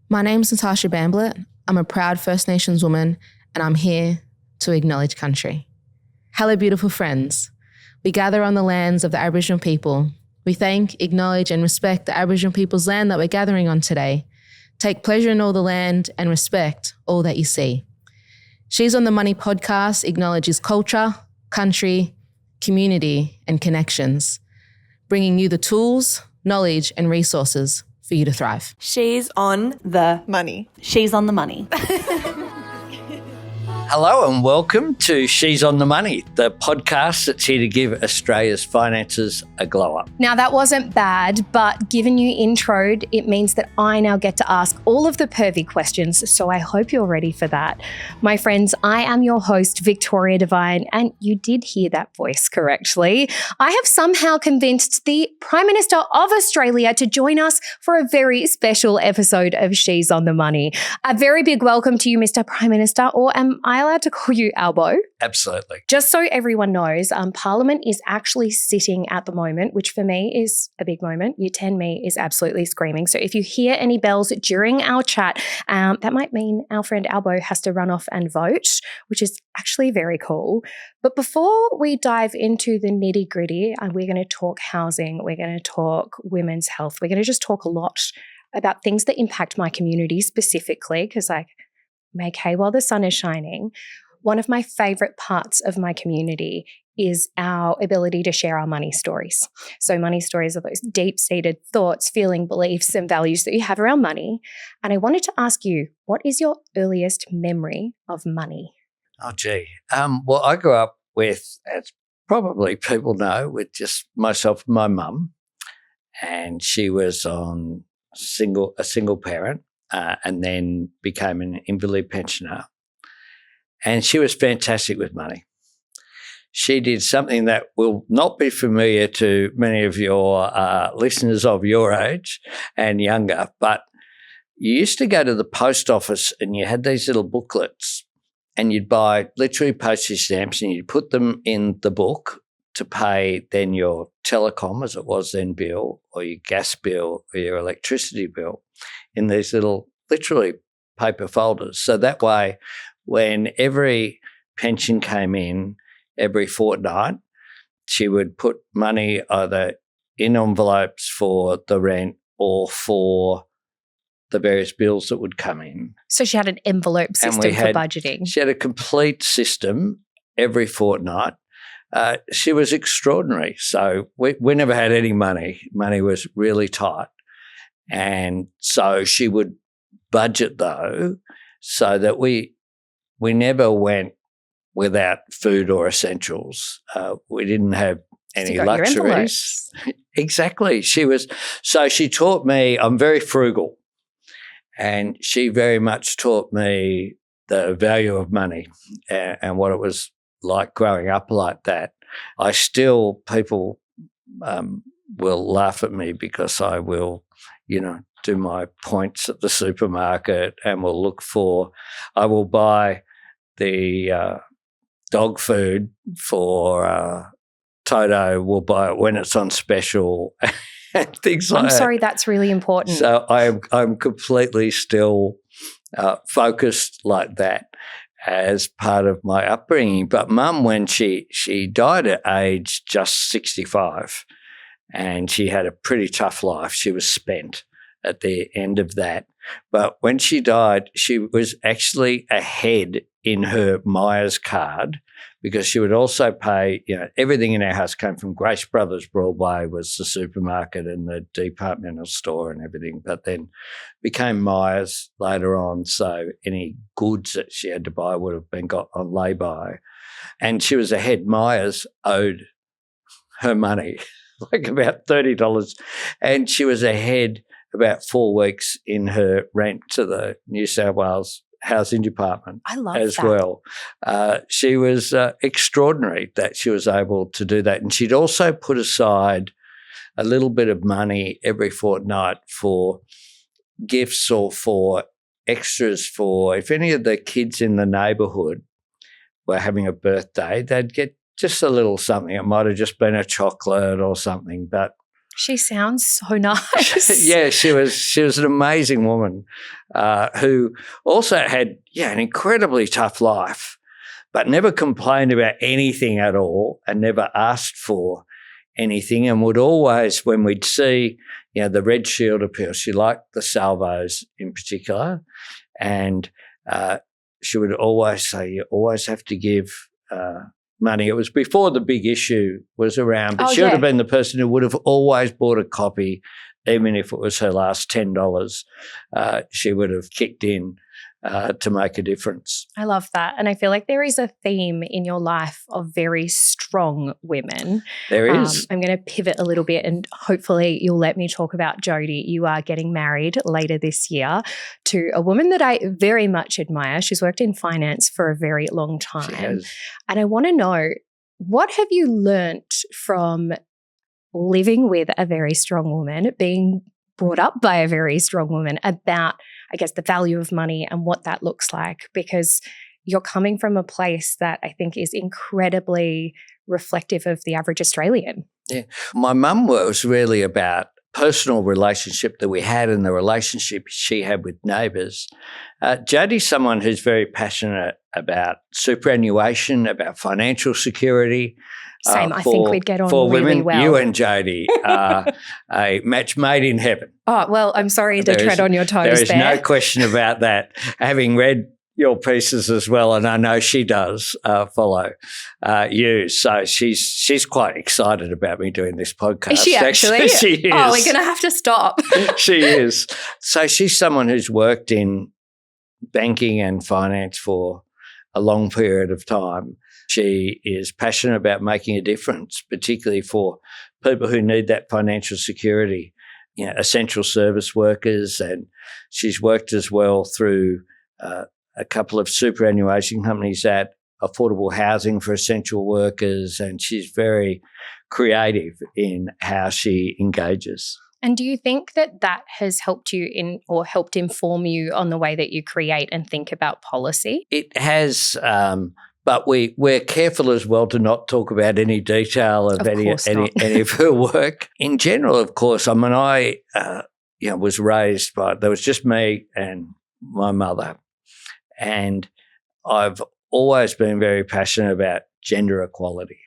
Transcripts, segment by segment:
My name's Natasha Bamblett. I'm a proud First Nations woman and I'm here to acknowledge country. Hello, beautiful friends. We gather on the lands of the Aboriginal people. We thank, acknowledge and respect the Aboriginal people's land that we're gathering on today. Take pleasure in all the land and respect all that you see. She's on the Money podcast acknowledges culture, country, community and connections, bringing you the tools, knowledge and resources for you to thrive. She's on the money. She's on the money. Hello and welcome to She's on the Money, the podcast that's here to give Australia's finances a glow up. Now that wasn't bad, but given you introed, it means that I now get to ask all of the pervy questions, so I hope you're ready for that. My friends, I am your host, Victoria Devine, and you did hear that voice correctly. I have somehow convinced the Prime Minister of Australia to join us for a very special episode of She's on the Money. A very big welcome to you, Mr. Prime Minister, or am I allowed to call you Albo? Absolutely. Just so everyone knows, Parliament is actually sitting at the moment, which for me is a big moment. Year 10 me is absolutely screaming. So if you hear any bells during our chat, that might mean our friend Albo has to run off and vote, which is actually very cool. But before we dive into the nitty gritty, we're going to talk housing, we're going to talk women's health, we're going to just talk a lot about things that impact my community specifically, because make hay while the sun is shining. One of my favourite parts of my community is our ability to share our money stories. So money stories are those deep-seated thoughts, feelings, beliefs and values that you have around money. And I wanted to ask you, what is your earliest memory of money? Oh, gee. Well, I grew up with, as probably people know, with just myself and my mum. And she was on a single parent. And then became an invalid pensioner. And she was fantastic with money. She did something that will not be familiar to many of your listeners of your age and younger, but you used to go to the post office and you had these little booklets and you'd buy literally postage stamps and you'd put them in the book to pay then your telecom, as it was then, bill, or your gas bill or your electricity bill in these little literally paper folders. So that way, when every pension came in every fortnight, she would put money either in envelopes for the rent or for the various bills that would come in. So she had an envelope system for budgeting. She had a complete system every fortnight. She was extraordinary. So we never had any money. Money was really tight. And so she would budget, though, so that we never went without food or essentials. We didn't have any luxuries. Exactly. She taught me, I'm very frugal, and she very much taught me the value of money and what it was like growing up like that. People will laugh at me because I will, do my points at the supermarket and I will buy the dog food for Toto. We'll buy it when it's on special and things like that. I'm sorry, that's really important. So I'm completely still focused like that as part of my upbringing. But Mum, when she died at age just 65, and she had a pretty tough life. She was spent at the end of that. But when she died, she was actually ahead in her Myers card because she would also pay, everything in our house came from Grace Brothers. Broadway was the supermarket and the departmental store and everything, but then became Myers later on. So any goods that she had to buy would have been got on lay-by. And she was ahead. Myers owed her money, like about $30. And she was ahead about 4 weeks in her rent to the New South Wales Housing Department. I love as that. well. She was extraordinary that she was able to do that. And she'd also put aside a little bit of money every fortnight for gifts or for extras for if any of the kids in the neighbourhood were having a birthday, they'd get just a little something. It might have just been a chocolate or something, but She sounds so nice. Yeah, she was an amazing woman who also had an incredibly tough life, but never complained about anything at all and never asked for anything, and would always, when we'd see the Red Shield appeal, she liked the salvos in particular, and she would always say, you always have to give money. It was before the big issue was around, but she would have been the person who would have always bought a copy, even if it was her last $10. She would have kicked in to make a difference. I love that. And I feel like there is a theme in your life of very strong women. There is. I'm going to pivot a little bit and hopefully you'll let me talk about Jodie. You are getting married later this year to a woman that I very much admire. She's worked in finance for a very long time. She has. And I want to know, what have you learnt from living with a very strong woman, being brought up by a very strong woman, about, I guess, the value of money and what that looks like? Because you're coming from a place that I think is incredibly reflective of the average Australian. Yeah. My mum was really about personal relationship that we had and the relationship she had with neighbours. Jodie's someone who's very passionate about superannuation, about financial security. Same. I think we'd get on for really women. well. You and Jodie are a match made in heaven. Oh, well, I'm sorry to tread on your toes there. There is no question about that. Having read your pieces as well, and I know she does follow you. So she's quite excited about me doing this podcast. Is she actually? She is. Oh, we're going to have to stop. She is. So she's someone who's worked in banking and finance for a long period of time. She is passionate about making a difference, particularly for people who need that financial security, essential service workers. And she's worked as well through a couple of superannuation companies at affordable housing for essential workers, and she's very creative in how she engages. And do you think that that has helped you helped inform you on the way that you create and think about policy? It has, but we're careful as well to not talk about any detail of any of her work. In general, of course, I mean, I was raised there was just me and my mother, and I've always been very passionate about gender equality,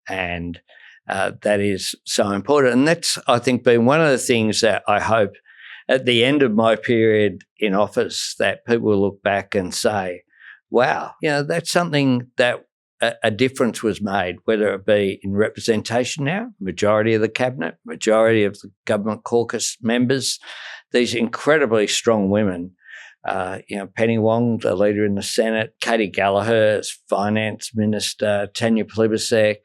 and that is so important. And that's, I think, been one of the things that I hope at the end of my period in office that people will look back and say, wow, that's something that a difference was made, whether it be in representation now, majority of the cabinet, majority of the government caucus members, these incredibly strong women. Penny Wong, the leader in the Senate, Katie Gallagher as finance minister, Tanya Plibersek,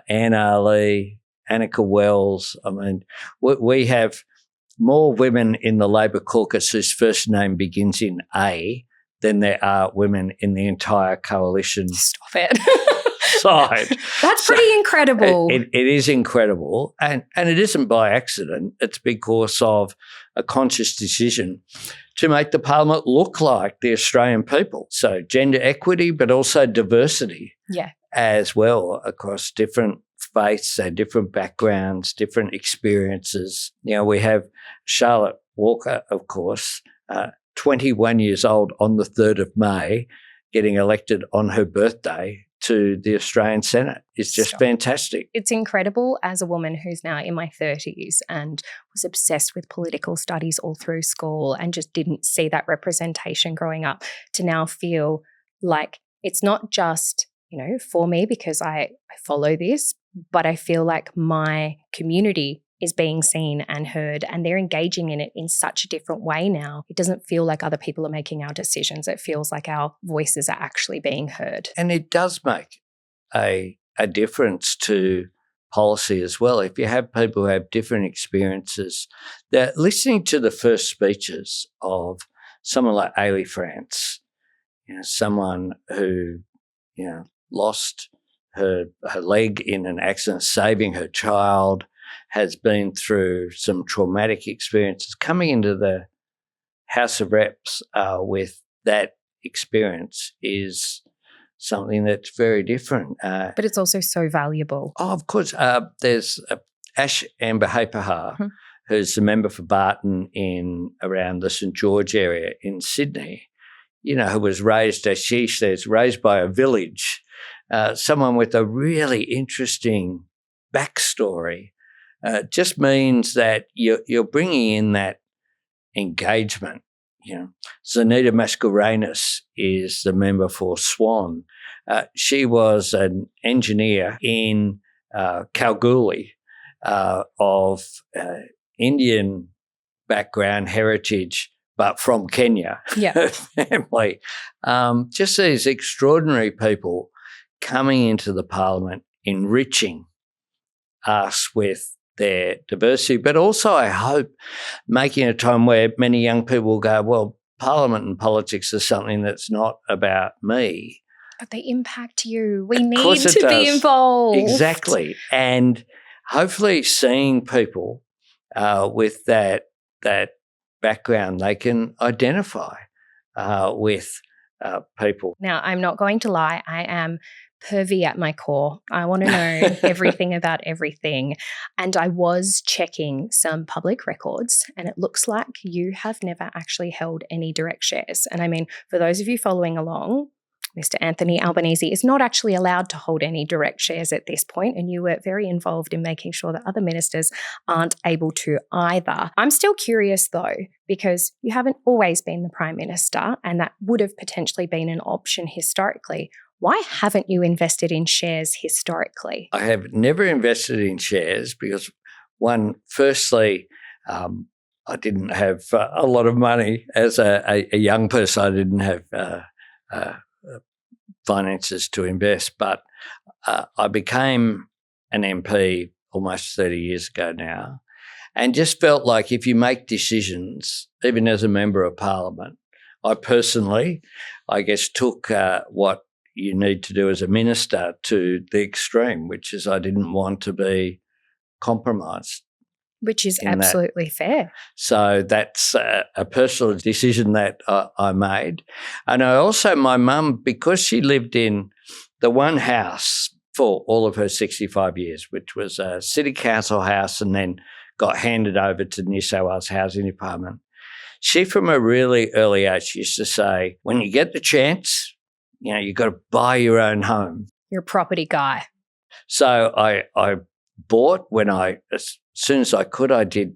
Anne Ali, Annika Wells. I mean, we have more women in the Labor caucus whose first name begins in A than there are women in the entire coalition. Stop it. Side. That's pretty incredible. It is incredible, and it isn't by accident. It's because of a conscious decision to make the parliament look like the Australian people. So gender equity, but also diversity as well across different faiths and different backgrounds, different experiences. We have Charlotte Walker, of course, 21 years old on the 3rd of May, getting elected on her birthday to the Australian Senate. It's just fantastic. It's incredible as a woman who's now in my 30s and was obsessed with political studies all through school and just didn't see that representation growing up, to now feel like it's not just, for me because I follow this, but I feel like my community is being seen and heard, and they're engaging in it in such a different way now. It doesn't feel like other people are making our decisions. It feels like our voices are actually being heard. And it does make a difference to policy as well. If you have people who have different experiences, that listening to the first speeches of someone like Ailey France, someone who, lost her leg in an accident, saving her child, has been through some traumatic experiences, coming into the House of Reps with that experience is something that's very different. But it's also so valuable. Oh, of course. There's Ash Amber Hapeha, who's the member for Barton in around the St George area in Sydney, who was raised, as she says, raised by a village, someone with a really interesting backstory, just means that you're bringing in that engagement. Zanita Mascarenhas is the member for Swan. She was an engineer in Kalgoorlie of Indian background, heritage, but from Kenya, her family. Just these extraordinary people coming into the parliament, enriching us with their diversity, but also, I hope, making a time where many young people will go, well, parliament and politics is something that's not about me. But they impact you. We need course it to be does. involved. Exactly. And hopefully seeing people with that background, they can identify with people. Now, I'm not going to lie. I am pervy at my core. I want to know everything about everything. And I was checking some public records, and it looks like you have never actually held any direct shares. And I mean, for those of you following along, Mr. Anthony Albanese is not actually allowed to hold any direct shares at this point, and you were very involved in making sure that other ministers aren't able to either. I'm still curious though, because you haven't always been the Prime Minister, and that would have potentially been an option historically. Why haven't you invested in shares historically? I have never invested in shares because, firstly, I didn't have a lot of money as a young person. I didn't have finances to invest, but I became an MP almost 30 years ago now, and just felt like if you make decisions, even as a member of Parliament, I personally, I guess, took what you need to do as a minister to the extreme, which is I didn't want to be compromised. Which is absolutely fair. So that's a personal decision that I made. And I also, my mum, because she lived in the one house for all of her 65 years, which was a city council house and then got handed over to New South Wales Housing Department, she from a really early age used to say, when you get the chance, you've got to buy your own home. You're a property guy. So I bought as soon as I could. I did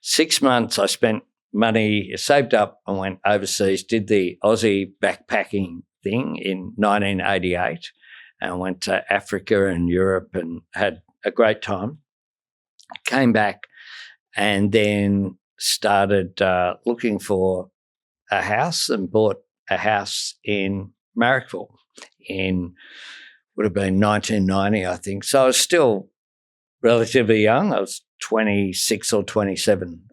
6 months. I spent money, saved up and went overseas, did the Aussie backpacking thing in 1988 and went to Africa and Europe and had a great time. Came back and then started looking for a house and bought a house in Marrickville would have been 1990, I think. So I was still relatively young. I was 26 or 27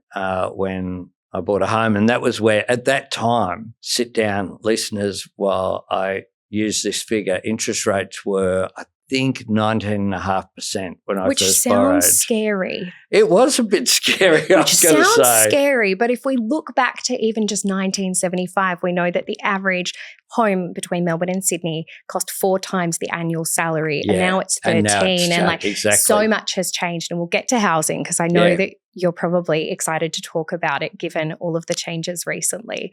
when I bought a home. And that was where, at that time, sit down, listeners, while I use this figure, interest rates were, I think, 19.5% when I Which first borrowed. sounds scary. It was a bit scary, I was going to say. Sounds scary, but if we look back to even just 1975, we know that the average home between Melbourne and Sydney cost 4 times the annual salary, and now it's 13. Exactly. So much has changed, and we'll get to housing because I know that you're probably excited to talk about it given all of the changes recently.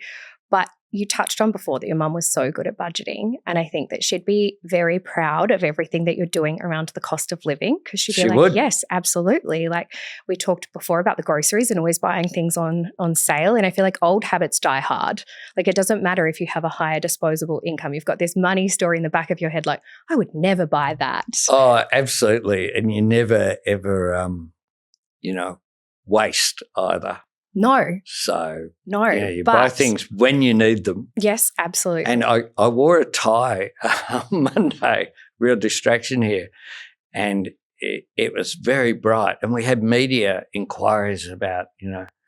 But you touched on before that your mum was so good at budgeting, and I think that she'd be very proud of everything that you're doing around the cost of living, because she'd be like, would. yes, absolutely. Like we talked before about the groceries and always buying things on sale, and I feel like old habits die hard. Like it doesn't matter if you have a higher disposable income. You've got this money story in the back of your head like, I would never buy that. Oh, absolutely. And you never, ever, waste either. No. So, you but buy things when you need them. Yes, absolutely. And I wore a tie on Monday, real distraction here, and it was very bright. And we had media inquiries about,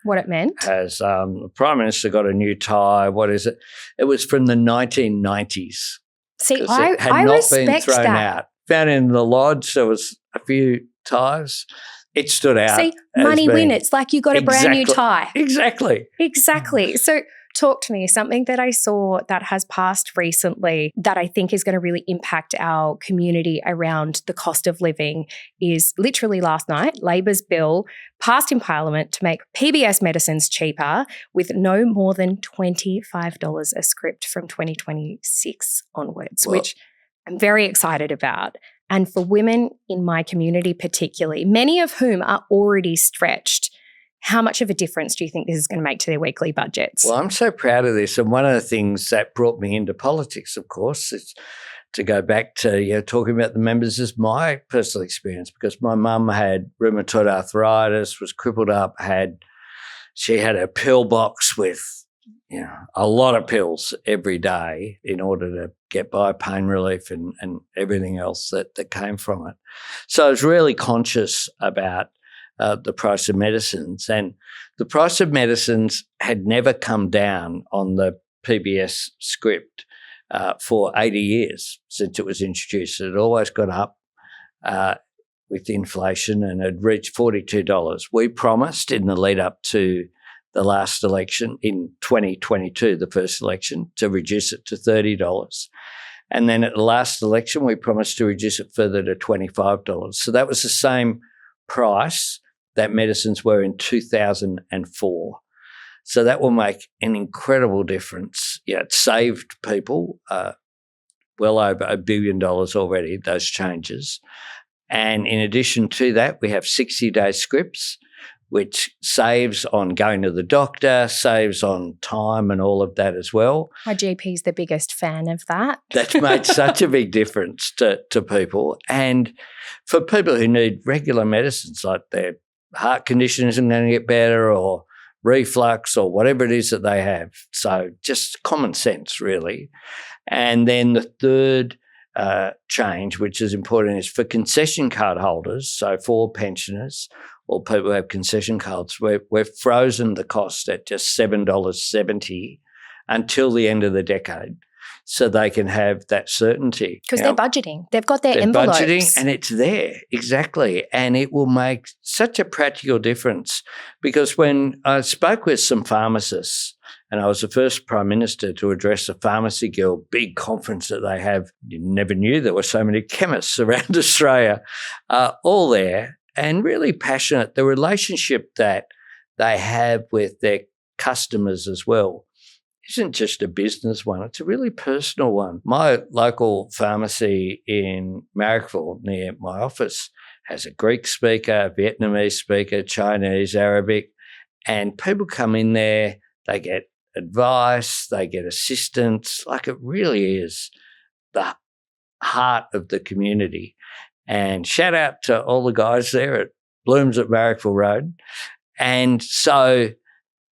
what it meant. Has the Prime Minister got a new tie? What is it? It was from the 1990s. See, I had I not respect been thrown that. out. Found in the lodge, there was a few ties. It stood out. See, money win. It's like you got a brand new tie. Exactly. Exactly. So Talk to me. Something that I saw that has passed recently that I think is going to really impact our community around the cost of living is literally last night, Labor's bill passed in Parliament to make PBS medicines cheaper with no more than $25 a script from 2026 onwards, which I'm very excited about. And for women in my community particularly, many of whom are already stretched, how much of a difference do you think this is going to make to their weekly budgets? Well, I'm so proud of this. And one of the things that brought me into politics, of course, is to go back to talking about the members is my personal experience, because my mum had rheumatoid arthritis, was crippled up, she had a pill box with a lot of pills every day in order to get by, pain relief and everything else that came from it. So I was really conscious about the price of medicines, and the price of medicines had never come down on the PBS script for 80 years since it was introduced. It had always gone up with inflation and had reached $42. We promised in the lead up to the last election in 2022, the first election, to reduce it to $30. And then at the last election, we promised to reduce it further to $25. So that was the same price that medicines were in 2004. So that will make an incredible difference. It saved people well over $1 billion already, those changes. And in addition to that, we have 60-day scripts, which saves on going to the doctor, saves on time and all of that as well. My GP is the biggest fan of that. That's made such a big difference to people. And for people who need regular medicines, like their heart condition isn't going to get better, or reflux, or whatever it is that they have. So just common sense, really. And then the third change, which is important, is for concession card holders, so for pensioners or people who have concession cards, we've frozen the cost at just $7.70 until the end of the decade, so they can have that certainty. Because they're budgeting. They've got their envelopes. They're budgeting, and it's there, exactly. And it will make such a practical difference, because when I spoke with some pharmacists, and I was the first Prime Minister to address the Pharmacy Guild big conference that they have. You never knew there were so many chemists around Australia, all there, and really passionate. The relationship that they have with their customers as well isn't just a business one, it's a really personal one. My local pharmacy in Marrickville near my office has a Greek speaker, Vietnamese speaker, Chinese, Arabic, and people come in there, they get advice, they get assistance. Like, it really is the heart of the community. And shout out to all the guys there at Blooms at Marrickville Road. And so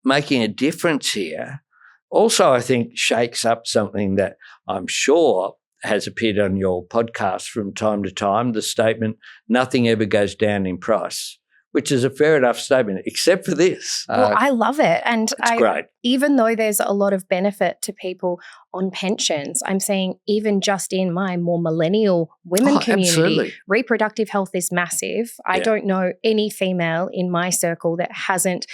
making a difference here also, I think, shakes up something that I'm sure has appeared on your podcast from time to time, the statement, nothing ever goes down in price, which is a fair enough statement, except for this. Well, I love it. And it's great. Even though there's a lot of benefit to people on pensions, I'm saying even just in my more millennial women community, absolutely. Reproductive health is massive. I don't know any female in my circle that hasn't,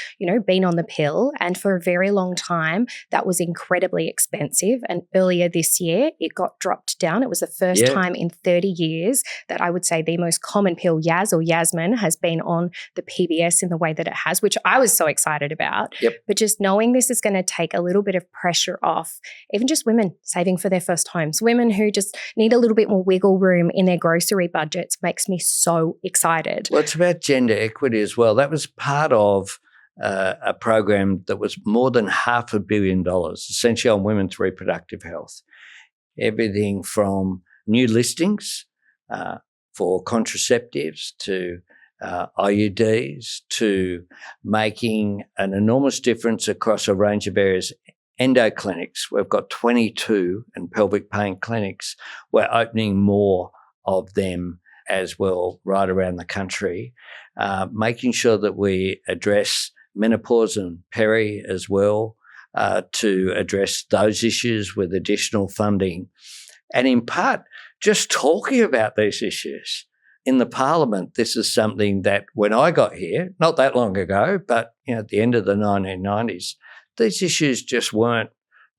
been on the pill. And for a very long time, that was incredibly expensive. And earlier this year, it got dropped down. It was the first time in 30 years that I would say the most common pill, Yaz or Yasmin, has been on the PBS in the way that it has, which I was so excited about. Yep. But just knowing this is going to take a little bit of pressure off, even just women saving for their first homes, women who just need a little bit more wiggle room in their grocery budgets, makes me so excited. Well, it's about gender equity as well. That was part of a program that was more than $500 million, essentially on women's reproductive health. Everything from new listings for contraceptives to IUDs, to making an enormous difference across a range of areas. Endo clinics, we've got 22, and pelvic pain clinics. We're opening more of them as well right around the country, making sure that we address menopause and peri as well, to address those issues with additional funding. And in part, just talking about these issues. In the Parliament, this is something that when I got here, not that long ago, but at the end of the 1990s, these issues just weren't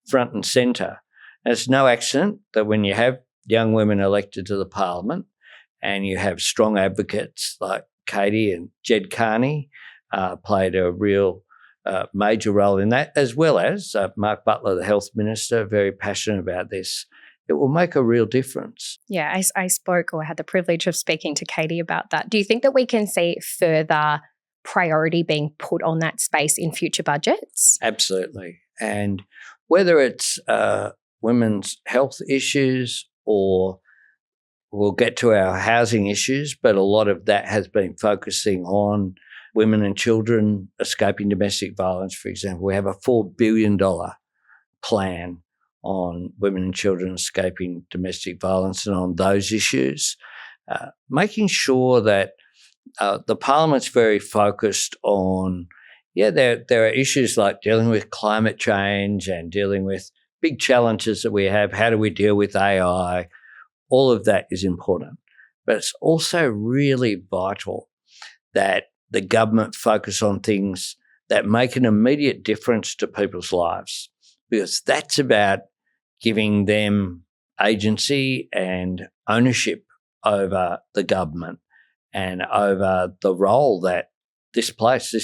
front and centre. And it's no accident that when you have young women elected to the parliament and you have strong advocates like Katie and Jed Carney played a real major role in that, as well as Mark Butler, the Health Minister, very passionate about this. It will make a real difference. Yeah, I spoke or had the privilege of speaking to Katie about that. Do you think that we can see further priority being put on that space in future budgets? Absolutely. And whether it's women's health issues or we'll get to our housing issues, but a lot of that has been focusing on women and children escaping domestic violence, for example. We have a $4 billion plan on women and children escaping domestic violence and on those issues, making sure that the Parliament's very focused on, there are issues like dealing with climate change and dealing with big challenges that we have. How do we deal with AI? All of that is important. But it's also really vital that the government focus on things that make an immediate difference to people's lives, because that's about giving them agency and ownership over the government and over the role that this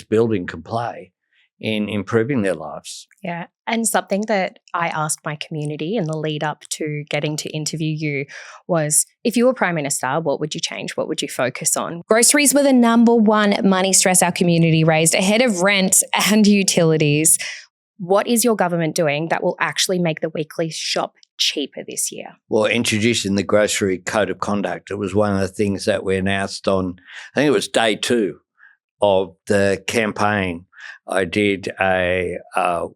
building can play in improving their lives. Yeah. And something that I asked my community in the lead up to getting to interview you was, if you were Prime Minister, what would you change? What would you focus on? Groceries were the number one money stress our community raised, ahead of rent and utilities. What is your government doing that will actually make the weekly shop cheaper this year? Well, introducing the grocery code of conduct. It was one of the things that we announced on, I think it was day 2 of the campaign. I did a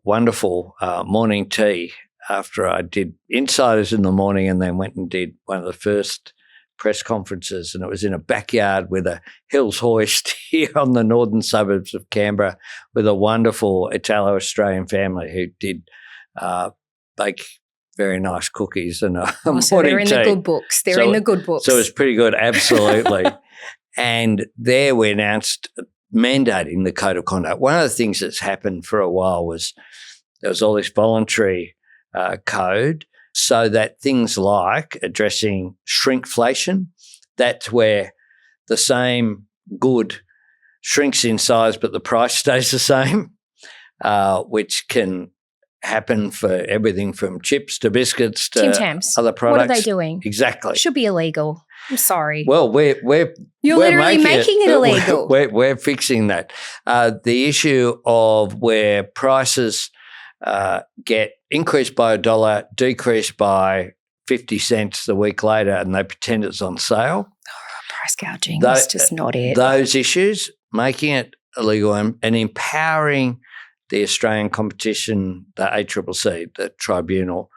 wonderful morning tea after I did Insiders in the morning, and then went and did one of the first press conferences, and it was in a backyard with a Hills hoist here on the northern suburbs of Canberra with a wonderful Italo-Australian family who did bake very nice cookies and a so morning they're in tea. the good books. They're in the good books. So it was pretty good, absolutely. And there we announced mandating the code of conduct. One of the things that's happened for a while was there was all this voluntary code, so that things like addressing shrinkflation, that's where the same good shrinks in size but the price stays the same, which can happen for everything from chips to biscuits to Tim Tams. other products. What are they doing? Exactly. It should be illegal. I'm sorry. Well, You're literally making it illegal. We're fixing that. The issue of where prices get increased by $1, decreased by 50 cents the week later, and they pretend it's on sale. Price gouging. That's just not it. Those issues, making it illegal and empowering the Australian Competition, the ACCC, the tribunal,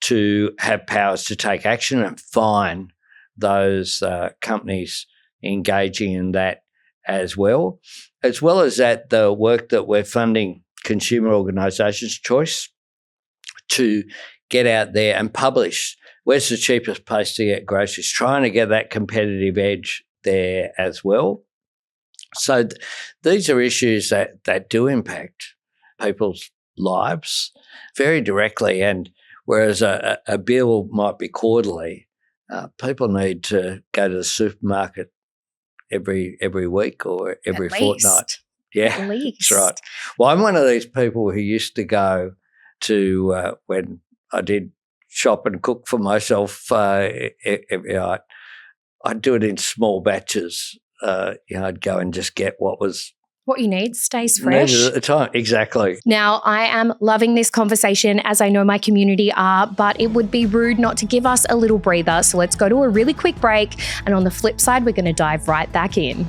to have powers to take action and fine those companies engaging in that as well as that the work that we're funding consumer organisations Choice to get out there and publish where's the cheapest place to get groceries, trying to get that competitive edge there as well. So these are issues that do impact people's lives very directly, and whereas a bill might be quarterly, people need to go to the supermarket every week or every fortnight. Yeah, At least. That's right. Well, I'm one of these people who used to go to when I did shop and cook for myself every night. I'd do it in small batches. I'd go and just get what you need stays fresh. Needed at the time. Exactly. Now, I am loving this conversation, as I know my community are, but it would be rude not to give us a little breather. So let's go to a really quick break. And on the flip side, we're going to dive right back in.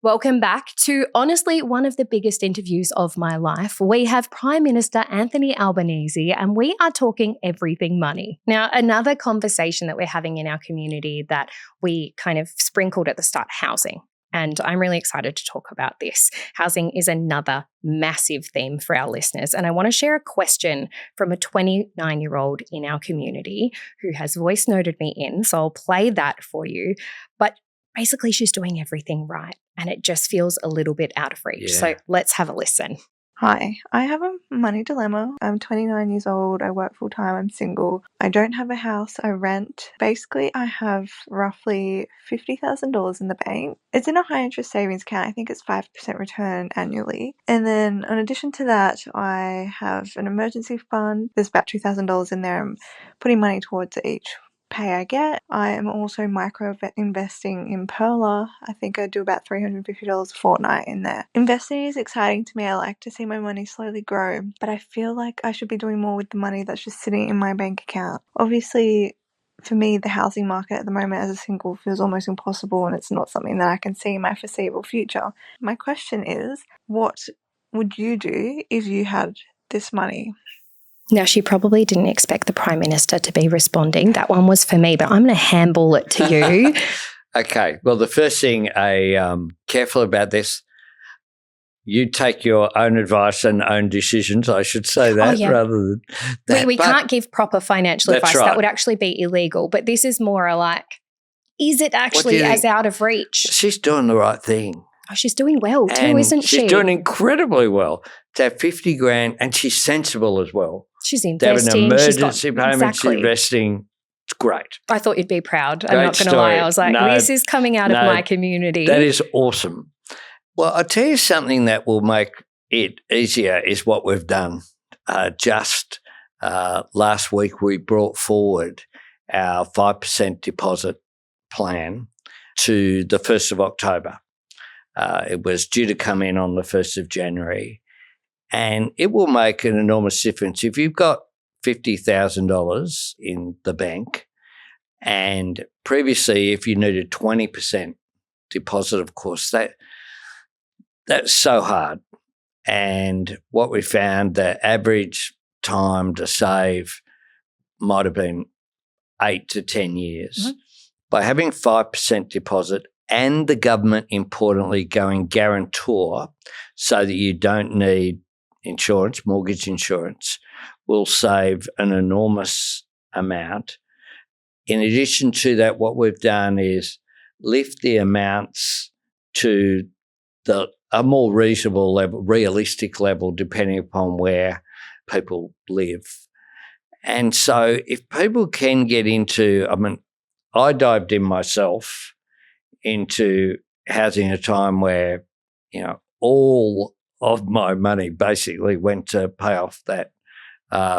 Welcome back to honestly one of the biggest interviews of my life. We have Prime Minister Anthony Albanese, and we are talking everything money. Now, another conversation that we're having in our community that we kind of sprinkled at the start, housing. And I'm really excited to talk about this. Housing is another massive theme for our listeners. And I want to share a question from a 29-year-old in our community who has voice noted me in. So I'll play that for you. But basically, she's doing everything right. and it just feels a little bit out of reach. So let's have a listen. Hi, I have a money dilemma. I'm 29 years old. I work full time. I'm single. I don't have a house. I rent. Basically, I have roughly $50,000 in the bank. It's in a high interest savings account. I think it's 5% return annually. And then, in addition to that, I have an emergency fund. There's about $2,000 in there. I'm putting money towards each pay I get. I am also micro investing in Perla. I think I do about $350 a fortnight in there. Investing is exciting to me. I like to see my money slowly grow, but I feel like I should be doing more with the money that's just sitting in my bank account. Obviously, for me, the housing market at the moment as a single feels almost impossible, and it's not something that I can see in my foreseeable future. My question is, what would you do if you had this money? Now, she probably didn't expect the Prime Minister to be responding. That one was for me, but I'm going to handball it to you. Okay. Well, the first thing, careful about this. You take your own advice and own decisions. I should say that rather than that. We can't give proper financial advice. Right. That would actually be illegal. But this is more like, is it actually as out of reach? She's doing the right thing. Oh, she's doing well too, and isn't she? She's doing incredibly well. To have 50 grand, and she's sensible as well. She's investing. To have an emergency payment, she's investing. It's great. I thought you'd be proud. I'm not going to lie. I was like, this is coming out of my community. That is awesome. Well, I'll tell you something that will make it easier is what we've done. Just last week, we brought forward our 5% deposit plan to the 1st of October. It was due to come in on the 1st of January, and it will make an enormous difference. If you've got $50,000 in the bank, and previously if you needed 20% deposit, of course, that's so hard. And what we found, the average time to save might have been 8 to 10 years. Mm-hmm. By having 5% deposit and the government, importantly, going guarantor so that you don't need insurance, mortgage insurance, will save an enormous amount. In addition to that, what we've done is lift the amounts to a more reasonable level, realistic level, depending upon where people live. And so if people can get into, I dived in myself into housing at a time where, all of my money basically went to pay off that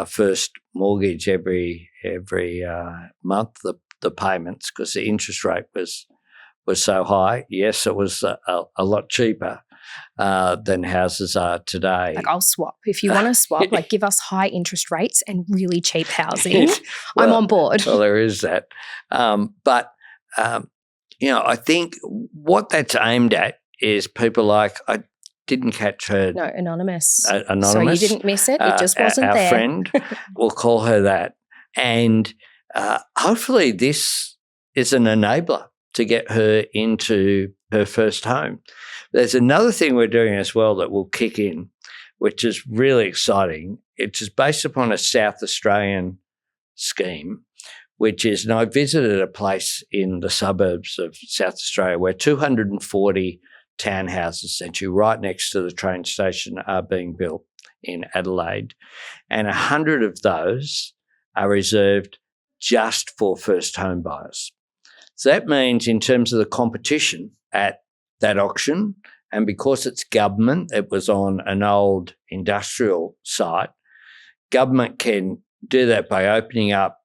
first mortgage every month, the payments, because the interest rate was so high. Yes, it was a lot cheaper than houses are today. Like, I'll swap. If you want to swap, give us high interest rates and really cheap housing. I'm on board. Well, there is that. But I think what that's aimed at is people like, I didn't catch her. No, Anonymous. Anonymous. So you didn't miss it. It just wasn't our there. Our friend, we'll call her that. And hopefully this is an enabler to get her into her first home. There's another thing we're doing as well that will kick in, which is really exciting. It's based upon a South Australian scheme, which is, and I visited a place in the suburbs of South Australia where 240 townhouses, essentially right next to the train station, are being built in Adelaide, and 100 of those are reserved just for first home buyers. So that means in terms of the competition at that auction, and because it's government, it was on an old industrial site, government can do that by opening up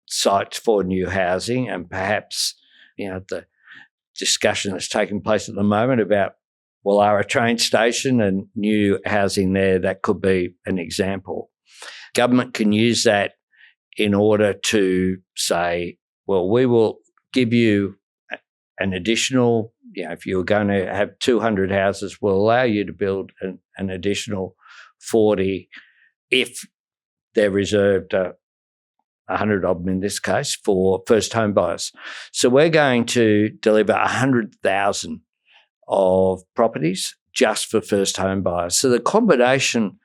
sites for new housing, and perhaps, the discussion that's taking place at the moment about, well, are a train station and new housing there, that could be an example. Government can use that in order to say, well, we will give you an additional, if you're going to have 200 houses, we'll allow you to build an additional 40 if they're reserved 100 of them in this case, for first home buyers. So we're going to deliver 100,000 of properties just for first home buyers. So the combination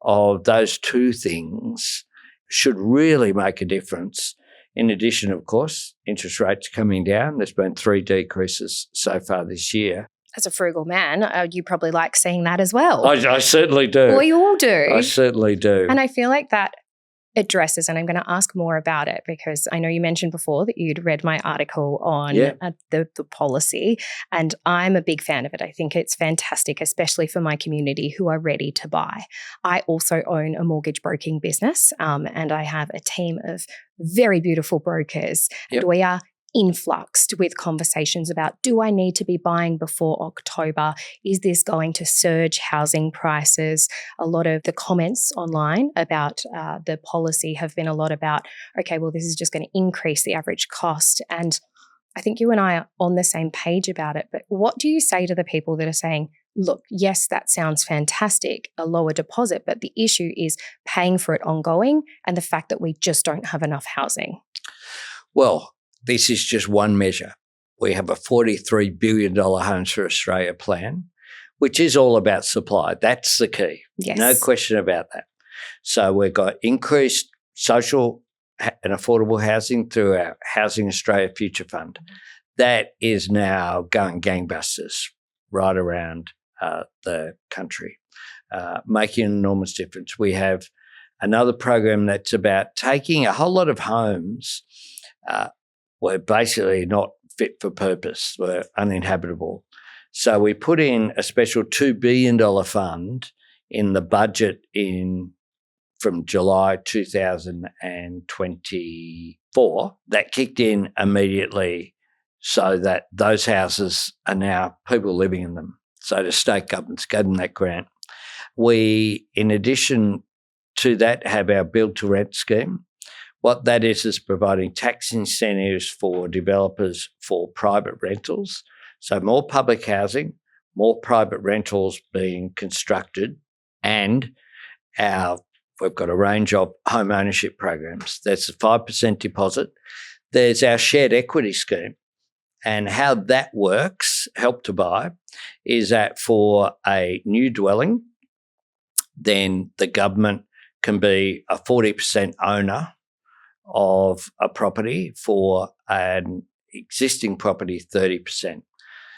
of those two things should really make a difference. In addition, of course, interest rates coming down. There's been 3 decreases so far this year. as a frugal man, you probably like seeing that as well. I certainly do. Well, you all do. I certainly do. And I feel like that addresses, and I'm going to ask more about it because I know you mentioned before that you'd read my article on the policy, and I'm a big fan of it. I think it's fantastic, especially for my community who are ready to buy. I also own a mortgage broking business, and I have a team of very beautiful brokers, and we are influxed with conversations about, do I need to be buying before October? Is this going to surge housing prices? A lot of the comments online about the policy have been a lot about, okay, well, this is just going to increase the average cost. And I think you and I are on the same page about it. But what do you say to the people that are saying, look, yes, that sounds fantastic, a lower deposit, but the issue is paying for it ongoing and the fact that we just don't have enough housing? Well, this is just one measure. We have a $43 billion Homes for Australia plan, which is all about supply. That's the key. Yes. No question about that. So we've got increased social and affordable housing through our Housing Australia Future Fund. That is now going gangbusters right around the country, making an enormous difference. We have another program that's about taking a whole lot of homes were basically not fit for purpose, were uninhabitable. So we put in a special $2 billion fund in the budget from July 2024 that kicked in immediately so that those houses are now people living in them. So the state governments gave them that grant. We, in addition to that, have our build to rent scheme. What that is providing tax incentives for developers for private rentals. So more public housing, more private rentals being constructed, and we've got a range of home ownership programs. There's a 5% deposit. There's our shared equity scheme. And how that works, Help to Buy, is that for a new dwelling, then the government can be a 40% owner of a property, for an existing property 30%.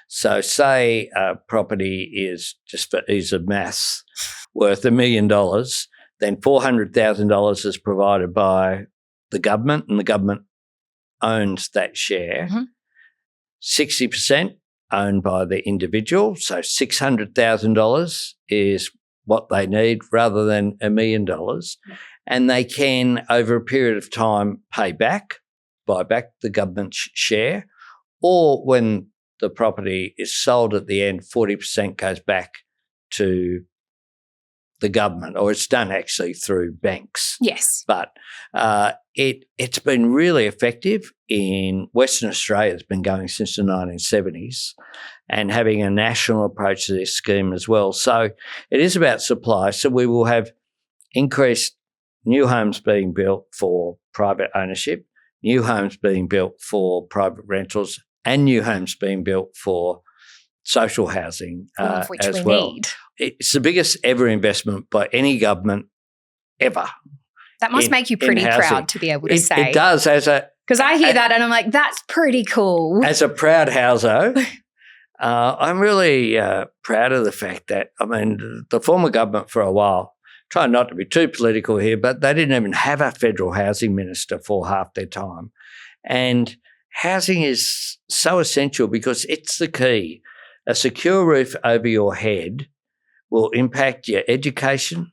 So say a property is, just for ease of maths, worth $1 million, then $400,000 is provided by the government, and the government owns that share. 60% owned by the individual, so $600,000 is what they need rather than $1 million. And they can, over a period of time, buy back the government's share, or when the property is sold at the end, 40% goes back to the government, or it's done actually through banks. Yes. But it's been really effective in Western Australia. It's been going since the 1970s, and having a national approach to this scheme as well. So it is about supply. So we will have increased new homes being built for private ownership, new homes being built for private rentals, and new homes being built for social housing which as we well. need. It's the biggest ever investment by any government ever. That must make you pretty proud to be able to say. It does. Because I hear that and I'm like, that's pretty cool. As a proud houser, I'm really proud of the fact that, the former government for a while, trying not to be too political here, but they didn't even have a federal housing minister for half their time. And housing is so essential because it's the key. A secure roof over your head will impact your education,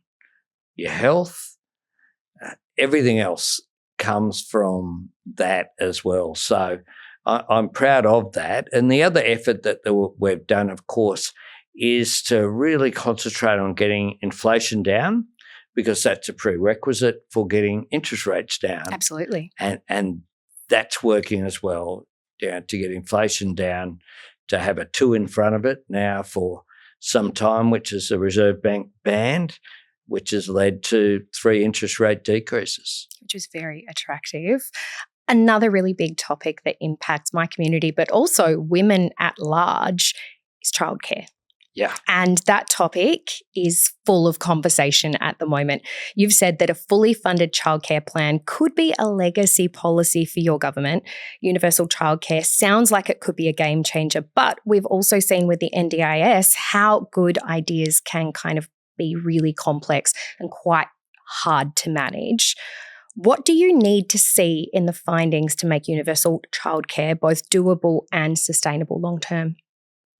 your health, everything else comes from that as well. So I'm proud of that. And the other effort that we've done, of course, is to really concentrate on getting inflation down, because that's a prerequisite for getting interest rates down. Absolutely. And that's working as well, to get inflation down, to have a 2 in front of it now for some time, which is the Reserve Bank band, which has led to 3 interest rate decreases. Which is very attractive. Another really big topic that impacts my community, but also women at large, is childcare. Yeah. And that topic is full of conversation at the moment. You've said that a fully funded childcare plan could be a legacy policy for your government. Universal childcare sounds like it could be a game changer, but we've also seen with the NDIS how good ideas can kind of be really complex and quite hard to manage. What do you need to see in the findings to make universal childcare both doable and sustainable long term?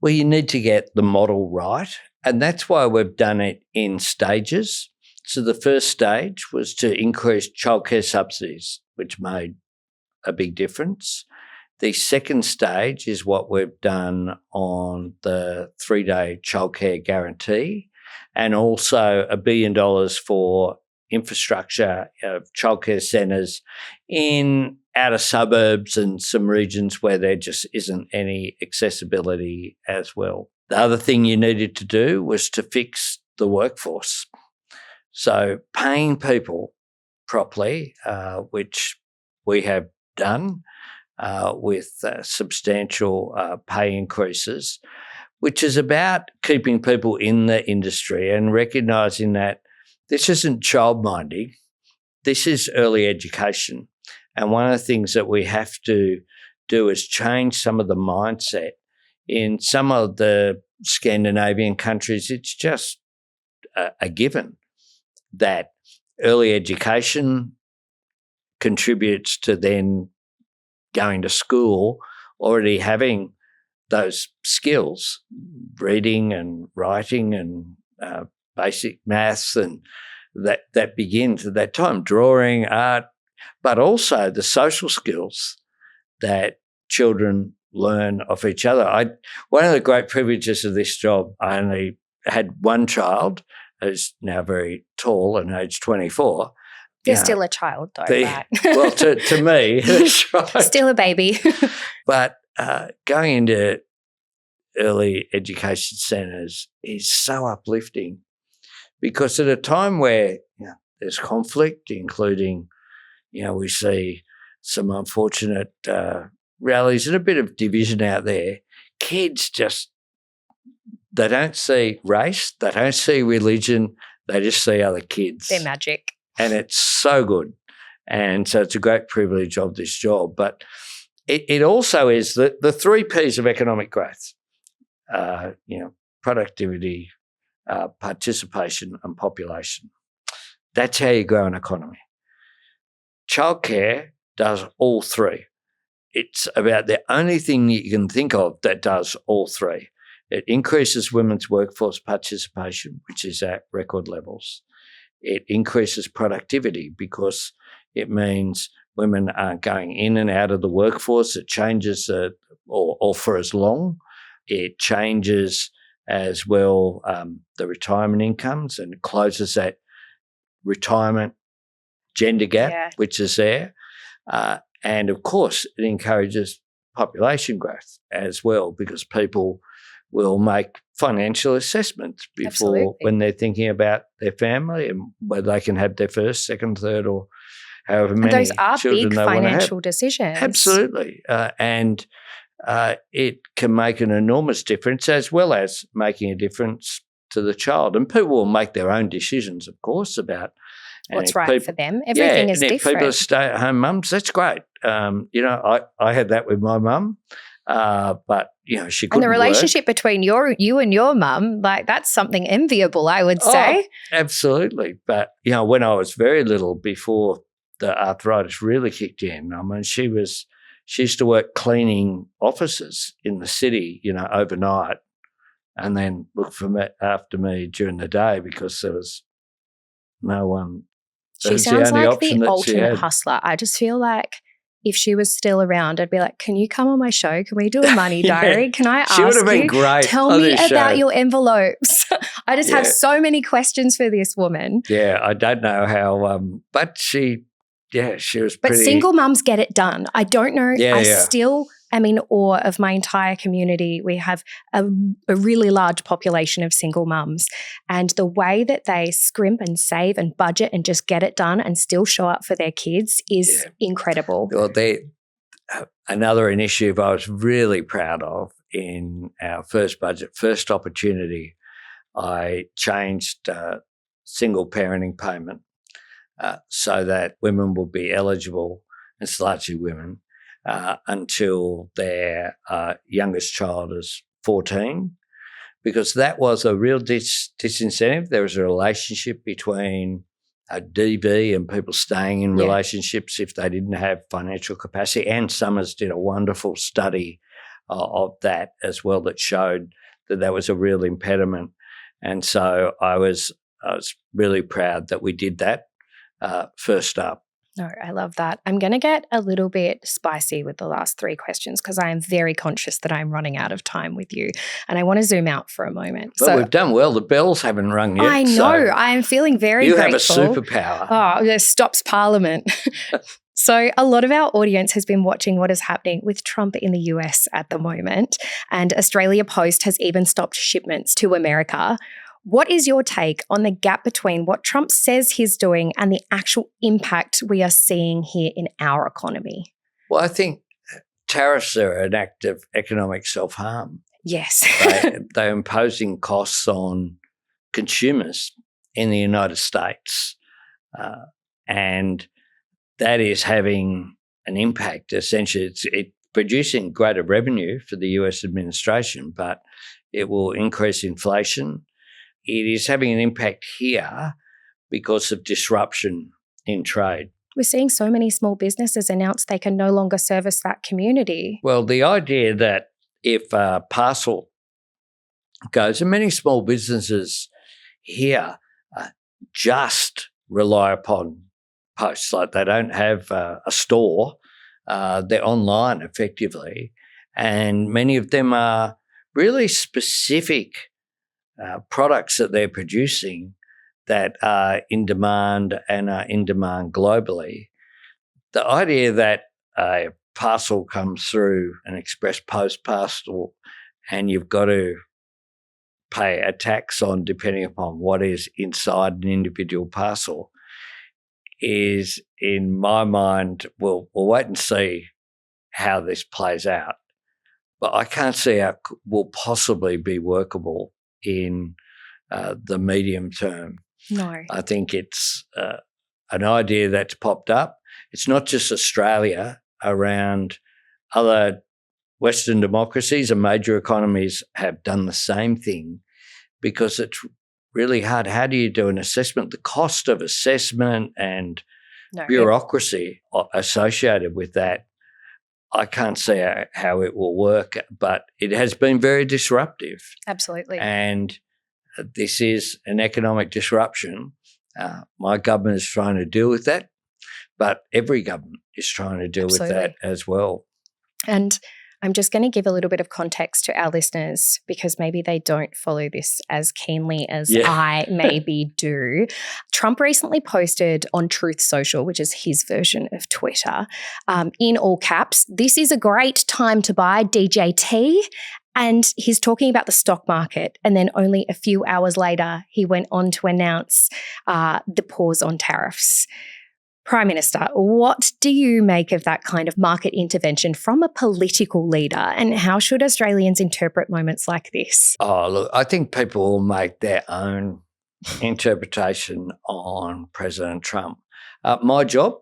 Well, you need to get the model right, and that's why we've done it in stages. So the first stage was to increase childcare subsidies, which made a big difference. The second stage is what we've done on the 3-day childcare guarantee, and also $1 billion for infrastructure of childcare centres in outer suburbs and some regions where there just isn't any accessibility as well. The other thing you needed to do was to fix the workforce. So paying people properly, which we have done with substantial pay increases, which is about keeping people in the industry and recognising that this isn't childminding, this is early education. And one of the things that we have to do is change some of the mindset. In some of the Scandinavian countries, it's just a given that early education contributes to then going to school, already having those skills, reading and writing and basic maths, and that begins at that time, drawing, art, but also the social skills that children learn of each other. One of the great privileges of this job, I only had one child who's now very tall and aged 24. You're still a child though, right? Well, to me, that's right. Still a baby. But going into early education centres is so uplifting, because at a time where there's conflict, including, we see some unfortunate rallies and a bit of division out there, kids they don't see race, they don't see religion, they just see other kids. They're magic. And it's so good. And so it's a great privilege of this job. But it also is the 3 Ps of economic growth, productivity, participation and population. That's how you grow an economy. Childcare does all 3. It's about the only thing you can think of that does all 3. It increases women's workforce participation, which is at record levels. It increases productivity because it means women aren't going in and out of the workforce. It changes or for as long. It changes as well the retirement incomes and closes that retirement gender gap, which is there. And, of course, it encourages population growth as well, because people will make financial assessments before when they're thinking about their family and whether they can have their first, second, third, or however many those are children big they financial want to have. decisions. Absolutely. And it can make an enormous difference, as well as making a difference to the child. And people will make their own decisions, of course, about what's right for them. Everything is different. If people are stay-at-home mums, that's great. I had that with my mum, but she couldn't. And the relationship between you and your mum, like, that's something enviable, I would say. Absolutely. But when I was very little, before the arthritis really kicked in, I mean, she used to work cleaning offices in the city, overnight, and then look after me during the day, because there was no one. She sounds like the ultimate hustler. I just feel like if she was still around, I'd be like, can you come on my show? Can we do a money diary? Can I ask you? She would have been great. Tell me about your envelopes. I just have so many questions for this woman. Yeah, I don't know how, but she was pretty. But single mums get it done. I don't know. I still am in awe of my entire community. We have a really large population of single mums, and the way that they scrimp and save and budget and just get it done and still show up for their kids is incredible. Well, another initiative I was really proud of in our first budget, first opportunity, I changed single parenting payment so that women will be eligible, it's largely women, until their youngest child is 14, because that was a real disincentive. There was a relationship between a DV and people staying in relationships if they didn't have financial capacity. Anne Summers did a wonderful study of that as well that showed that that was a real impediment. And so I was really proud that we did that first up. No, I love that. I'm going to get a little bit spicy with the last 3 questions because I am very conscious that I'm running out of time with you and I want to zoom out for a moment. Well, we've done well. The bells haven't rung yet. I know. So I'm feeling very grateful. You have a superpower. Oh, it stops Parliament. So a lot of our audience has been watching what is happening with Trump in the US at the moment, and Australia Post has even stopped shipments to America. What is your take on the gap between what Trump says he's doing and the actual impact we are seeing here in our economy? Well, I think tariffs are an act of economic self-harm. Yes. They're imposing costs on consumers in the United States, and that is having an impact. Essentially, it's producing greater revenue for the US administration, but it will increase inflation. It is having an impact here because of disruption in trade. We're seeing so many small businesses announce they can no longer service that community. Well, the idea that if a parcel goes, and many small businesses here just rely upon posts, like they don't have a store, they're online effectively, and many of them are really specific products that they're producing that are in demand and are in demand globally. The idea that a parcel comes through an express post parcel and you've got to pay a tax on depending upon what is inside an individual parcel is, in my mind, we'll wait and see how this plays out. But I can't see how it will possibly be workable in the medium term. No. I think it's an idea that's popped up. It's not just Australia. Around other Western democracies and major economies have done the same thing because it's really hard. How do you do an assessment? The cost of assessment and bureaucracy associated with that, I can't see how it will work, but it has been very disruptive. Absolutely. And this is an economic disruption. My government is trying to deal with that, but every government is trying to deal with that as well. And I'm just going to give a little bit of context to our listeners because maybe they don't follow this as keenly as I maybe do. Trump recently posted on Truth Social, which is his version of Twitter, in all caps, "This is a great time to buy DJT." And he's talking about the stock market. And then only a few hours later, he went on to announce the pause on tariffs. Prime Minister, what do you make of that kind of market intervention from a political leader, and how should Australians interpret moments like this? Oh, look, I think people will make their own interpretation on President Trump. My job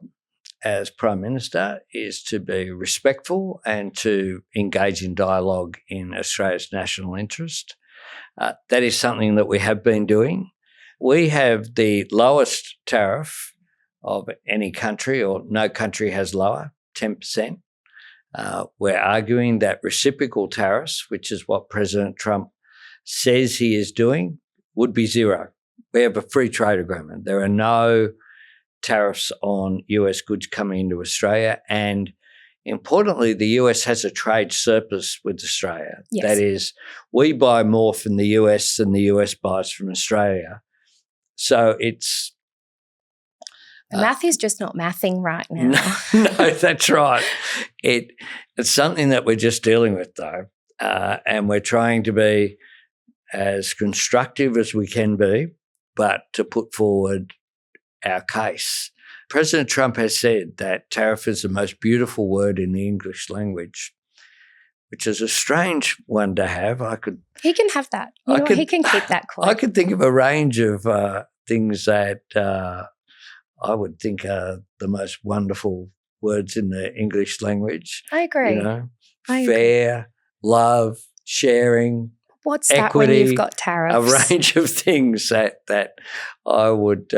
as Prime Minister is to be respectful and to engage in dialogue in Australia's national interest. That is something that we have been doing. We have the lowest tariff of any country, or no country has lower, 10%. We're arguing that reciprocal tariffs, which is what President Trump says he is doing, would be zero. We have a free trade agreement. There are no tariffs on US goods coming into Australia. And importantly, the US has a trade surplus with Australia. Yes. That is, we buy more from the US than the US buys from Australia. So it's... The math is just not mathing right now. No, that's right. It's something that we're just dealing with, though, and we're trying to be as constructive as we can be, but to put forward our case. President Trump has said that tariff is the most beautiful word in the English language. which is a strange one to have. He can have that. He can keep that close. I could think of a range of things that I would think are the most wonderful words in the English language. I agree. Fair, love, sharing. What's equity, that when you've got tariffs? A range of things that I would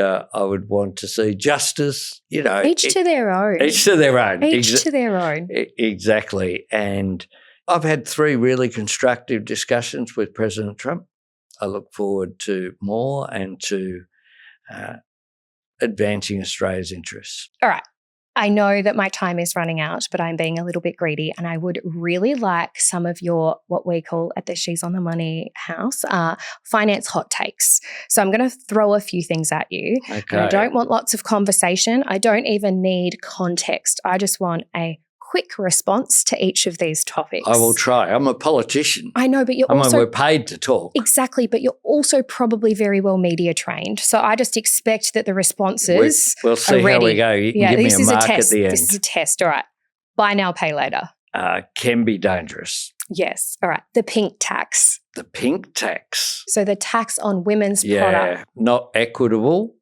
want to see. Justice, Each to their own. Each to their own. Each to their own. Exactly. And I've had 3 really constructive discussions with President Trump. I look forward to more and to advancing Australia's interests. All right. I know that my time is running out, but I'm being a little bit greedy, and I would really like some of your, what we call at the She's on the Money house, finance hot takes. So I'm going to throw a few things at you. Okay. And I don't want lots of conversation. I don't even need context. I just want a quick response to each of these topics. I will try. I'm a politician. I know, but we're paid to talk. Exactly, but you're also probably very well media trained. So I just expect that the responses we'll see are ready. How we go. You can give me a mark at the end. This is a test. All right. Buy now, pay later. Can be dangerous. Yes. All right. The pink tax. The pink tax. So the tax on women's product. Not equitable,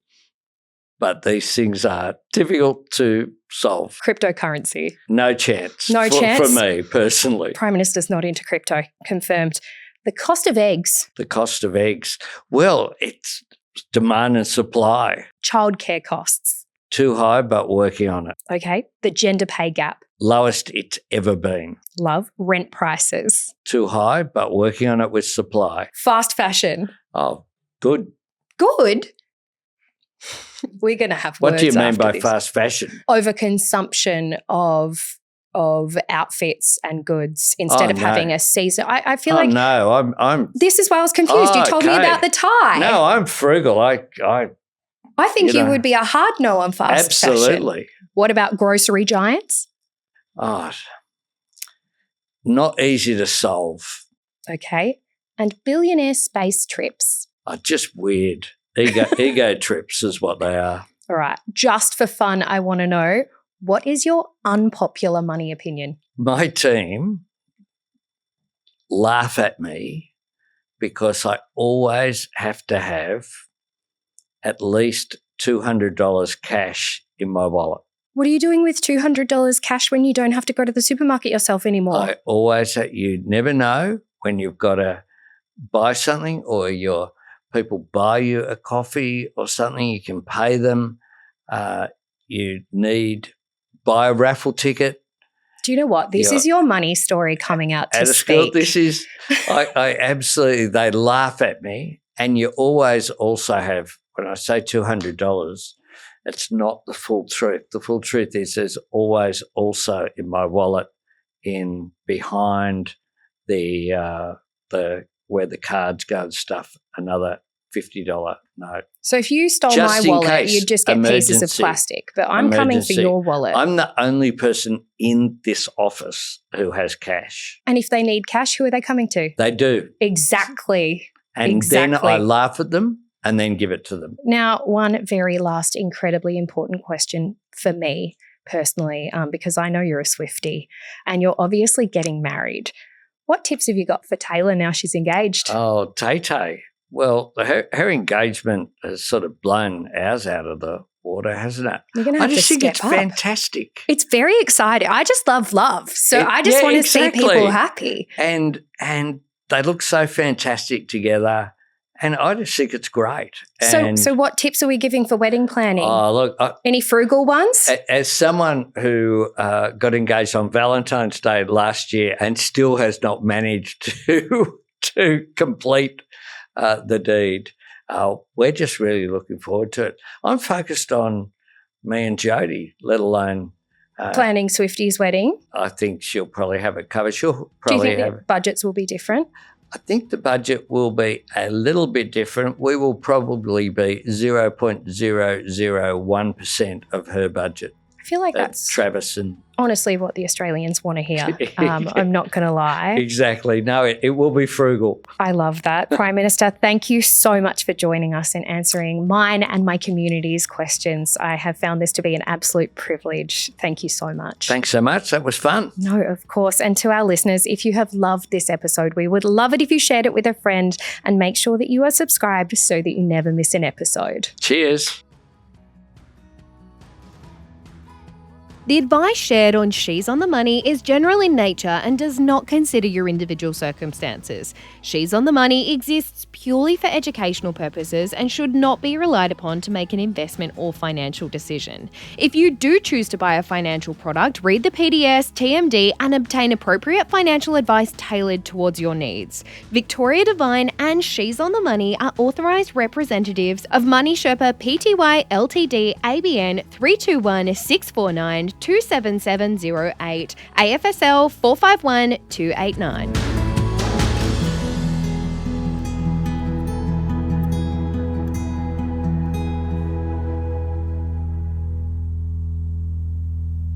but these things are difficult to solve. Cryptocurrency. No chance. No chance? For me, personally. Prime Minister's not into crypto. Confirmed. The cost of eggs. The cost of eggs. Well, it's demand and supply. Childcare costs. Too high, but working on it. Okay. The gender pay gap. Lowest it's ever been. Love. Rent prices. Too high, but working on it with supply. Fast fashion. Oh, good. Good? We're going to have words. What do you mean by this. fast fashion? Overconsumption of outfits and goods instead of having a season. I feel like no, I'm. This is why I was confused. You told me about the tie. No, I'm frugal. I think you would be a hard no on fast fashion. Absolutely. What about grocery giants? Oh, not easy to solve. Okay, and billionaire space trips. Just weird. Ego trips is what they are. All right. Just for fun, I want to know, what is your unpopular money opinion? My team laugh at me because I always have to have at least $200 cash in my wallet. What are you doing with $200 cash when you don't have to go to the supermarket yourself anymore? I always you never know when you've got to buy something or people buy you a coffee or something, you can pay them. You buy a raffle ticket. Do you know what? This is your money story coming out to speak. This is, I absolutely, they laugh at me. And you always also have, when I say $200, it's not the full truth. The full truth is there's always also in my wallet behind the where the cards go and stuff, another $50 note. So if you stole my wallet, you'd just get pieces of plastic. But I'm coming for your wallet. I'm the only person in this office who has cash. And if they need cash, who are they coming to? They do. Exactly. And then I laugh at them and then give it to them. Now, one very last incredibly important question for me personally, because I know you're a Swiftie and you're obviously getting married. What tips have you got for Taylor now she's engaged? Oh, Tay-Tay. Well, her engagement has sort of blown ours out of the water, hasn't it? You're going to have to step up. I just think it's fantastic. It's very exciting. I just love love. So I just want to see people happy. And they look so fantastic together. And I just think it's great. So what tips are we giving for wedding planning? Oh, look. Any frugal ones? As someone who got engaged on Valentine's Day last year and still has not managed to complete the deed, we're just really looking forward to it. I'm focused on me and Jodie, let alone planning Swiftie's wedding. I think she'll probably have it covered. She'll Do probably you think the budgets will be different? I think the budget will be a little bit different. We will probably be 0.001% of her budget. I feel like that's Travis and honestly what the Australians want to hear. I'm not going to lie. exactly. No, it will be frugal. I love that. Prime Minister, thank you so much for joining us and answering mine and my community's questions. I have found this to be an absolute privilege. Thank you so much. Thanks so much. That was fun. No, of course. And to our listeners, if you have loved this episode, we would love it if you shared it with a friend, and make sure that you are subscribed so that you never miss an episode. Cheers. The advice shared on She's on the Money is general in nature and does not consider your individual circumstances. She's on the Money exists purely for educational purposes and should not be relied upon to make an investment or financial decision. If you do choose to buy a financial product, read the PDS, TMD and obtain appropriate financial advice tailored towards your needs. Victoria Devine and She's on the Money are authorised representatives of Money Sherpa Pty Ltd ABN 321 649 27708, AFSL 451289.